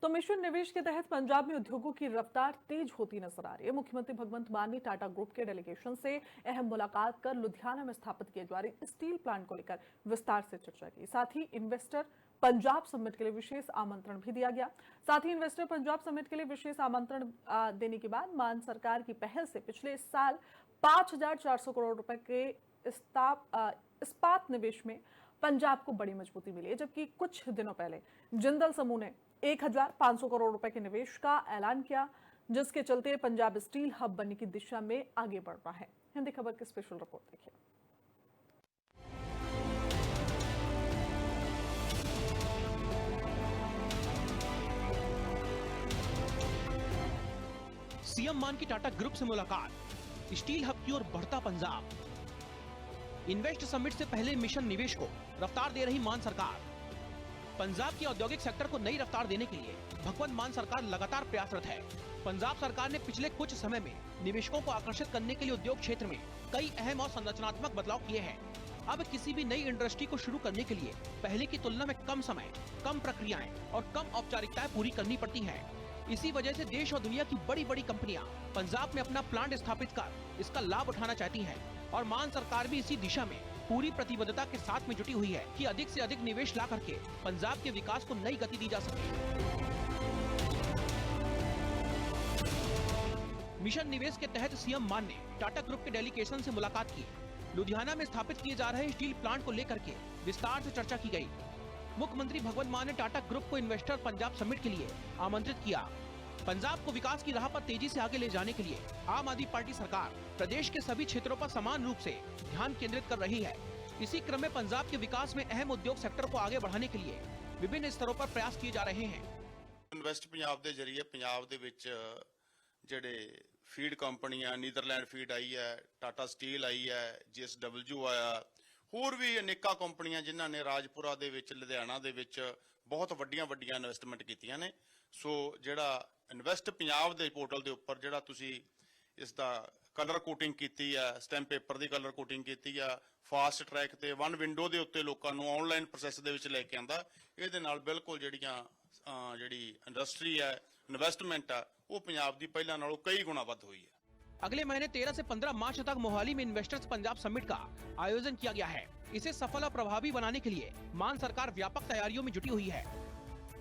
तो मिशन निवेश के तहत पंजाब में उद्योगों की रफ्तार तेज होती नजर आ रही है। मुख्यमंत्री भगवंत मान ने टाटा ग्रुप के डेलीगेशन से अहम मुलाकात कर लुधियाना में स्थापित किए जा रहे स्टील प्लांट को लेकर विस्तार से चर्चा की। साथ ही इन्वेस्टर पंजाब समिट के लिए विशेष आमंत्रण भी दिया गया। साथ ही इन्वेस्टर पंजाब समिट के लिए विशेष आमंत्रण देने के बाद मान सरकार की पहल से पिछले साल 5,400 करोड़ रुपए के इस्पात निवेश में पंजाब को बड़ी मजबूती मिली है, जबकि कुछ दिनों पहले जिंदल समूह ने 1,500 करोड़ रुपए के निवेश का ऐलान किया, जिसके चलते पंजाब स्टील हब बनने की दिशा में आगे बढ़ रहा है। हिंदी खबर की स्पेशल रिपोर्ट देखिए। सीएम मान की टाटा ग्रुप से मुलाकात, स्टील हब की ओर बढ़ता पंजाब। इन्वेस्ट समिट से पहले मिशन निवेश को रफ्तार दे रही मान सरकार। पंजाब की औद्योगिक सेक्टर को नई रफ्तार देने के लिए भगवंत मान सरकार लगातार प्रयासरत है। पंजाब सरकार ने पिछले कुछ समय में निवेशकों को आकर्षित करने के लिए उद्योग क्षेत्र में कई अहम और संरचनात्मक बदलाव किए हैं। अब किसी भी नई इंडस्ट्री को शुरू करने के लिए पहले की तुलना में कम समय, कम प्रक्रियाएं और कम औपचारिकताएं पूरी करनी पड़ती हैं। इसी वजह से देश और दुनिया की बड़ी बड़ी कंपनियां पंजाब में अपना प्लांट स्थापित कर इसका लाभ उठाना चाहती हैं और मान सरकार भी इसी दिशा में पूरी प्रतिबद्धता के साथ में जुटी हुई है कि अधिक से अधिक निवेश ला करके पंजाब के विकास को नई गति दी जा सके। मिशन निवेश के तहत सीएम मान ने टाटा ग्रुप के डेलीगेशन से मुलाकात की। लुधियाना में स्थापित किए जा रहे स्टील प्लांट को लेकर के विस्तार से चर्चा की गई। मुख्यमंत्री भगवंत मान ने टाटा ग्रुप को इन्वेस्टर पंजाब समिट के लिए आमंत्रित किया। पंजाब को विकास की राह पर तेजी से आगे ले जाने के लिए आम आदमी पार्टी सरकार प्रदेश के सभी क्षेत्रों पर समान रूप से ध्यान केंद्रित कर रही है। इसी क्रम में पंजाब के विकास में अहम उद्योग सेक्टर को आगे बढ़ाने के लिए विभिन्न स्तरों पर प्रयास किए जा रहे हैं। इन्वेस्ट पंजाब के जरिए पंजाब दे विच ਜਿਹੜੇ फीड कंपनियां नीदरलैंड फीड आई है, टाटा स्टील आई है, JSW आया, होर भी अनेका कंपनियां जिन्हां ने राजपुरा दे विच लुधियाना दे विच बहुत वड्डियां वड्डियां इन्वेस्टमेंट कीतियां ने। सो जिहड़ा इन्वेस्ट पंजाब दे पोर्टल दे उपर जिहड़ा तुसी इसदा कलर कोटिंग कीती है, स्टैंप पेपर दी कलर कोटिंग कीती है, फास्ट ट्रैक ते वन विंडो दे उत्ते लोकां नूं ऑनलाइन प्रोसैस दे विच लैके आंदा। इहदे नाल बिल्कुल जिहड़ी इंडस्ट्री है, इन्वेस्टमेंट है, वो पंजाब दी पहिलां नालों कई गुणा वध हुई है। अगले महीने 13 से 15 मार्च तक मोहाली में इन्वेस्टर्स पंजाब समिट का आयोजन किया गया है। इसे सफल और प्रभावी बनाने के लिए मान सरकार व्यापक तैयारियों में जुटी हुई है।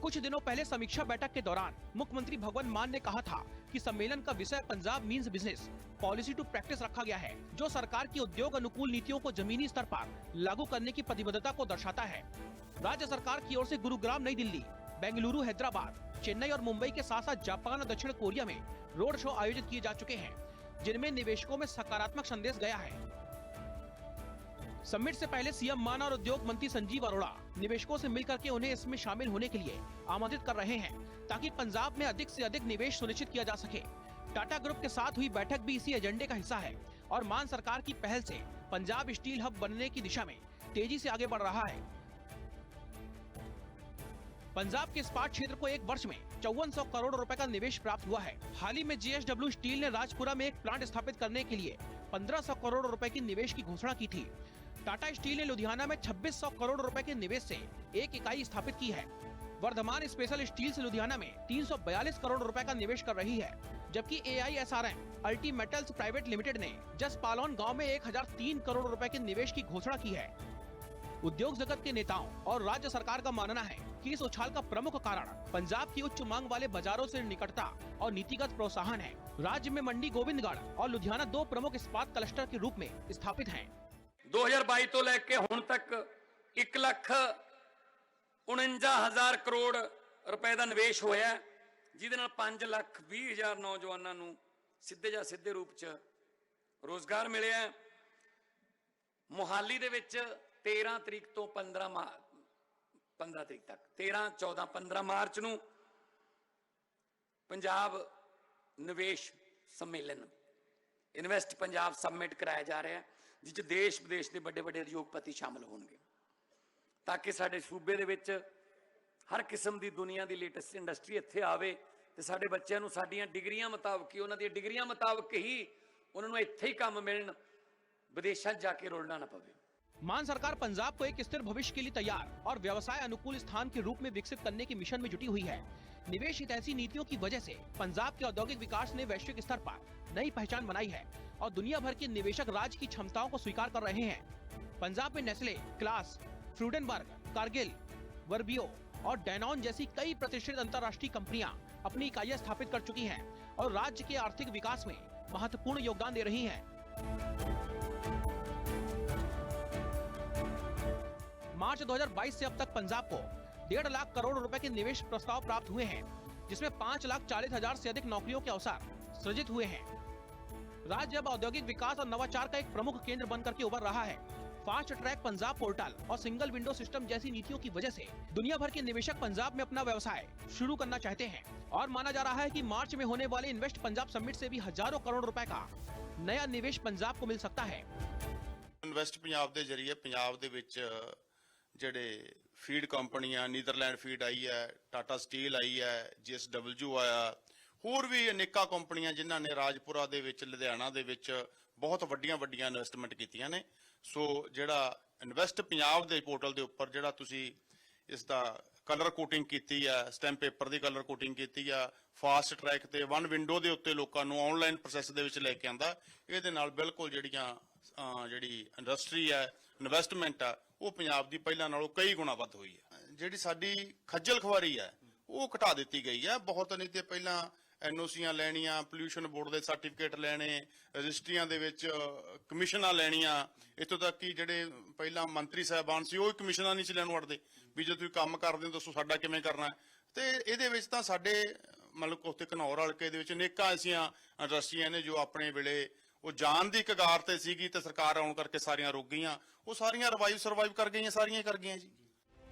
कुछ दिनों पहले समीक्षा बैठक के दौरान मुख्यमंत्री भगवंत मान ने कहा था कि सम्मेलन का विषय Punjab means business policy to practice रखा गया है, जो सरकार की उद्योग अनुकूल नीतियों को जमीनी स्तर पर लागू करने की प्रतिबद्धता को दर्शाता है। राज्य सरकार की ओर से गुरुग्राम, नई दिल्ली, बेंगलुरु, हैदराबाद, चेन्नई और मुंबई के साथ साथ जापान और दक्षिण कोरिया में रोड शो आयोजित किए जा चुके हैं, जिनमें निवेशकों में सकारात्मक संदेश गया है। समिट से पहले सीएम मान और उद्योग मंत्री संजीव अरोड़ा निवेशकों से मिलकर के उन्हें इसमें शामिल होने के लिए आमंत्रित कर रहे हैं, ताकि पंजाब में अधिक से अधिक निवेश सुनिश्चित किया जा सके। टाटा ग्रुप के साथ हुई बैठक भी इसी एजेंडे का हिस्सा है और मान सरकार की पहल से पंजाब स्टील हब बनने की दिशा में तेजी से आगे बढ़ रहा है। पंजाब के इस्पात क्षेत्र को एक वर्ष में 5400 करोड़ रुपए का निवेश प्राप्त हुआ है। हाल ही में JSW स्टील ने राजपुरा में एक प्लांट स्थापित करने के लिए 1500 करोड़ रुपए की निवेश की घोषणा की थी। टाटा स्टील ने लुधियाना में 2600 करोड़ रुपए के निवेश से एक इकाई स्थापित की है। वर्धमान स्पेशल स्टील से लुधियाना में 342 करोड़ रुपए का निवेश कर रही है, जबकि AISRM अल्टी मेटल्स प्राइवेट लिमिटेड ने जसपालौन गाँव में 1003 करोड़ रुपए के निवेश की घोषणा की है। उद्योग जगत के नेताओं और राज्य सरकार का मानना है कि इस उछाल का प्रमुख कारण पंजाब की उच्च मांग वाले बाजारों से निकटता और नीतिगत प्रोत्साहन है। राज्य में मंडी गोविंदगढ़ और लुधियाना दो प्रमुख इस्पात क्लस्टर के रूप में स्थापित हैं। 2022 तो लेके हुण तक 1,49,000 करोड़ रुपए का निवेश होया, जिहदे नाल 5,20,000 नौजवानों नूं सीधे या सीधे रूप च रोजगार मिलिया। मोहाली दे विच 13 तरीक तो 15 तरीक तक 13, 14, 15 मार्च नूं पंजाब निवेश सम्मेलन इन्वेस्ट पंजाब समिट कराया जा रहा है, जिस देश विदेश के बड़े बड़े उद्योगपति शामिल होंगे, ताकि साडे सूबे दे विच हर किस्म की दुनिया की लेटेस्ट इंडस्ट्री इत्थे आवे ते साडे बच्चों नूं साडीआं डिग्रियां मुताबक ही उन्हां दी डिग्रियां मुताबक ही उन्हां नूं इत्थे ही काम मिलण, विदेशां जाके रुलना ना पवे। मान सरकार पंजाब को एक स्थिर भविष्य के लिए तैयार और व्यवसाय अनुकूल स्थान के रूप में विकसित करने की मिशन में जुटी हुई है। निवेश हितैषी नीतियों की वजह से पंजाब के औद्योगिक विकास ने वैश्विक स्तर पर नई पहचान बनाई है और दुनिया भर के निवेशक राज्य की क्षमताओं को स्वीकार कर रहे हैं। पंजाब में नेस्ले, क्लास, फ्रूडेनबर्ग, कारगिल, वर्बियो और डैनॉन जैसी कई प्रतिष्ठित अंतर्राष्ट्रीय कंपनियां अपनी इकाइयां स्थापित कर चुकी हैं और राज्य के आर्थिक विकास में महत्वपूर्ण योगदान दे रही हैं। मार्च 2022 से अब तक पंजाब को 1.5 लाख करोड़ रुपए के निवेश प्रस्ताव प्राप्त हुए हैं, जिसमें 5,40,000 से अधिक नौकरियों के अवसर सृजित हुए हैं। राज्य अब औद्योगिक विकास और नवाचार का एक प्रमुख केंद्र बनकर के उभर रहा है। फास्ट ट्रैक पंजाब पोर्टल और सिंगल विंडो सिस्टम जैसी नीतियों की वजह से दुनिया भर के निवेशक पंजाब में अपना व्यवसाय शुरू करना चाहते हैं और माना जा रहा है कि मार्च में होने वाले इन्वेस्ट पंजाब समिट से भी हजारों करोड़ रुपए का नया निवेश पंजाब को मिल सकता है। ਇਨਵੈਸਟ ਪੰਜਾਬ ਦੇ ਜ਼ਰੀਏ ਪੰਜਾਬ ਦੇ ਵਿੱਚ ਜਿਹੜੇ ਫੀਡ ਕੰਪਨੀਆਂ ਨੀਦਰਲੈਂਡ ਫੀਡ ਆਈ ਹੈ, ਟਾਟਾ ਸਟੀਲ ਆਈ ਹੈ, JSW ਆਇਆ, ਹੋਰ ਵੀ ਅਨੇਕਾਂ ਕੰਪਨੀਆਂ ਜਿਨ੍ਹਾਂ ਨੇ ਰਾਜਪੁਰਾ ਦੇ ਵਿੱਚ, ਲੁਧਿਆਣਾ ਦੇ ਵਿੱਚ ਬਹੁਤ ਵੱਡੀਆਂ ਇਨਵੈਸਟਮੈਂਟ ਕੀਤੀਆਂ ਨੇ। ਸੋ ਜਿਹੜਾ ਇਨਵੈਸਟ ਪੰਜਾਬ ਦੇ ਪੋਰਟਲ ਦੇ ਉੱਪਰ ਜਿਹੜਾ ਤੁਸੀਂ ਇਸ ਦਾ ਕਲਰ ਕੋਟਿੰਗ ਕੀਤੀ ਆ, ਸਟੈਂਪ ਪੇਪਰ ਦੀ ਕਲਰ ਕੋਟਿੰਗ ਕੀਤੀ ਆ, ਫਾਸਟ ਟਰੈਕ ਤੇ ਵਨ ਵਿੰਡੋ ਦੇ ਉੱਤੇ ਲੋਕਾਂ ਨੂੰ ਆਨਲਾਈਨ ਪ੍ਰੋਸੈਸ ਦੇ ਵਿੱਚ ਲੈ ਕੇ ਆਂਦਾ, ਇਹਦੇ ਨਾਲ ਬਿਲਕੁਲ ਜਿਹੜੀ ਇੰਡਸਟਰੀ ਹੈ, ਇਨਵੈਸਟਮੈਂਟ ਆ, ਉਹ ਪੰਜਾਬ ਦੀ ਪਹਿਲਾਂ ਨਾਲੋਂ ਕਈ ਗੁਣਾ ਵੱਧ ਹੋਈ ਹੈ। ਜਿਹੜੀ ਸਾਡੀ ਖੱਜਲ ਖੁਆਰੀ ਹੈ ਉਹ ਘਟਾ ਦਿੱਤੀ ਗਈ ਹੈ ਬਹੁਤ। ਨਹੀਂ ਤੇ ਪਹਿਲਾਂ NOCਆਂ ਲੈਣੀਆਂ, ਪੋਲਿਊਸ਼ਨ ਬੋਰਡ ਦੇ ਸਰਟੀਫਿਕੇਟ ਲੈਣੇ, ਰਜਿਸਟਰੀਆਂ ਦੇ ਵਿੱਚ ਕਮਿਸ਼ਨਾਂ ਲੈਣੀਆਂ, ਇੱਥੋਂ ਤੱਕ ਕਿ ਜਿਹੜੇ ਪਹਿਲਾਂ ਮੰਤਰੀ ਸਾਹਿਬਾਨ ਸੀ ਉਹ ਕਮਿਸ਼ਨਾਂ ਨਹੀਂ ਸੀ ਲੈਣ ਵੜਦੇ ਵੀ ਜੇ ਤੁਸੀਂ ਕੰਮ ਕਰਦੇ ਹੋ ਦੱਸੋ ਸਾਡਾ ਕਿਵੇਂ ਕਰਨਾ। ਤੇ ਇਹਦੇ ਵਿੱਚ ਤਾਂ ਸਾਡੇ ਮਤਲਬ ਉੱਥੇ ਘਨੌਰ ਹਲਕੇ ਦੇ ਵਿੱਚ ਅਨੇਕਾਂ ਐਸੀਆਂ ਇੰਡਸਟਰੀਆਂ ਨੇ ਜੋ ਆਪਣੇ ਵੇਲੇ ਉਹ ਜਾਣ ਦੀ ਕਗਾਰ ਤੇ ਸੀਗੀ ਤੇ ਸਰਕਾਰ ਆਉਣ ਕਰਕੇ ਸਾਰੀਆਂ ਰੁਕ ਗਈਆਂ, ਉਹ ਸਾਰੀਆਂ ਸਰਵਾइव ਕਰ ਗਈਆਂ, ਸਾਰੀਆਂ ਕਰ गईਆਂ जी।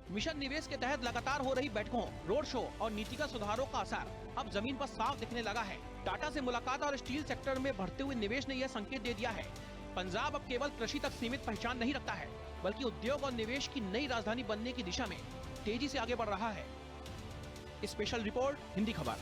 मिशन निवेश के तहत लगातार हो रही बैठकों, रोड शो और नीतिगत सुधारों का असर अब जमीन पर साफ दिखने लगा है। टाटा से मुलाकात और स्टील सेक्टर में बढ़ते हुए निवेश ने यह संकेत दे दिया है पंजाब अब केवल कृषि तक सीमित पहचान नहीं रखता है, बल्कि उद्योग और निवेश की नई राजधानी बनने की दिशा में तेजी से आगे बढ़ रहा है। स्पेशल रिपोर्ट, हिंदी खबर।